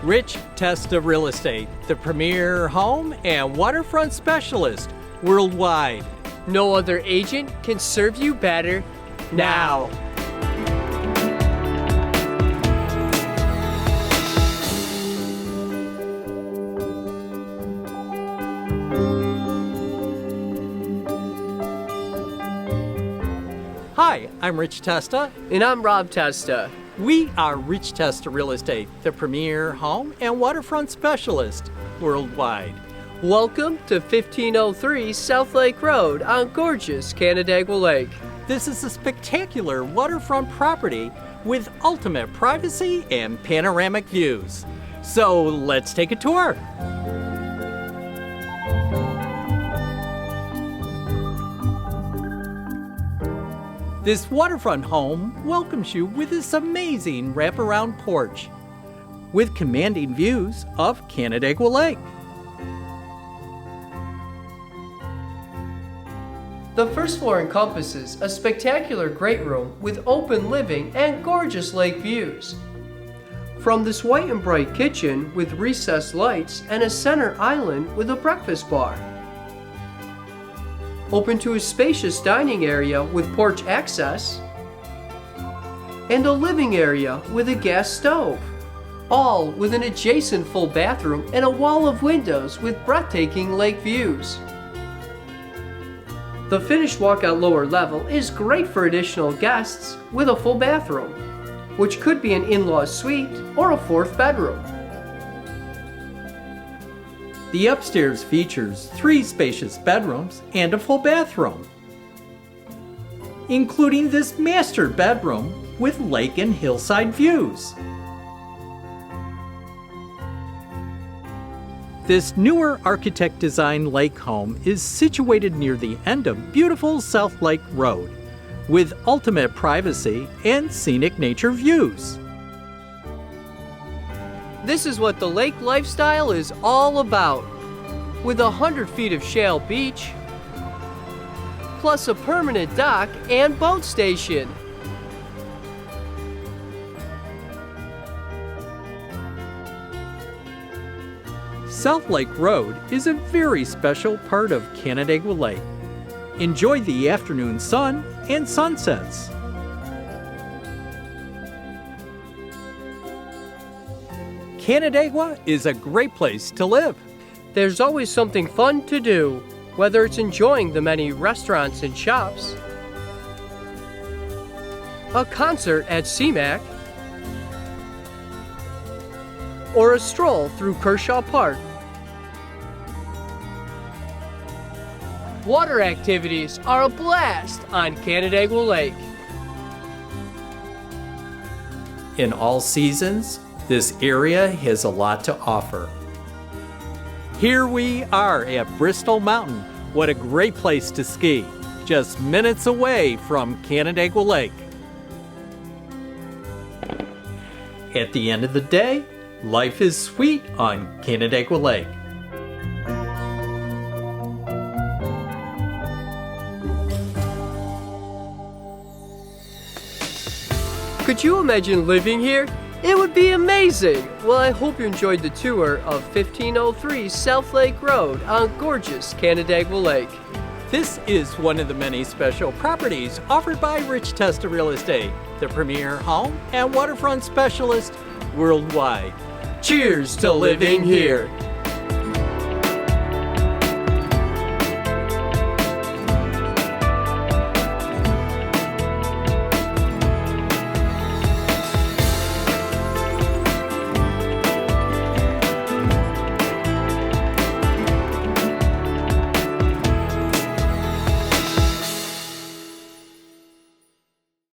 Rich Testa Real Estate, the premier home and waterfront specialist worldwide. No other agent can serve you better now. Hi, I'm Rich Testa. And I'm Rob Testa. We are Rich Testa Real Estate, the premier home and waterfront specialist worldwide. Welcome to 1503 South Lake Road on gorgeous Canandaigua Lake. This is a spectacular waterfront property with ultimate privacy and panoramic views. So let's take a tour. This waterfront home welcomes you with this amazing wraparound porch with commanding views of Canandaigua Lake. The first floor encompasses a spectacular great room with open living and gorgeous lake views. From this white and bright kitchen with recessed lights and a center island with a breakfast bar. Open to a spacious dining area with porch access, and a living area with a gas stove, all with an adjacent full bathroom and a wall of windows with breathtaking lake views. The finished walkout lower level is great for additional guests with a full bathroom, which could be an in-law suite or a fourth bedroom. The upstairs features 3 spacious bedrooms and a full bathroom, including this master bedroom with lake and hillside views. This newer architect-designed lake home is situated near the end of beautiful South Lake Road with ultimate privacy and scenic nature views. This is what the lake lifestyle is all about, with 100 feet of shale beach, plus a permanent dock and boat station. South Lake Road is a very special part of Canandaigua Lake. Enjoy the afternoon sun and sunsets. Canandaigua is a great place to live. There's always something fun to do, whether it's enjoying the many restaurants and shops, a concert at CMAC, or a stroll through Kershaw Park. Water activities are a blast on Canandaigua Lake. In all seasons, this area has a lot to offer. Here we are at Bristol Mountain. What a great place to ski, just minutes away from Canandaigua Lake. At the end of the day, life is sweet on Canandaigua Lake. Could you imagine living here? It would be amazing! Well, I hope you enjoyed the tour of 1503 South Lake Road on gorgeous Canandaigua Lake. This is one of the many special properties offered by Rich Testa Real Estate, the premier home and waterfront specialist worldwide. Cheers to living here!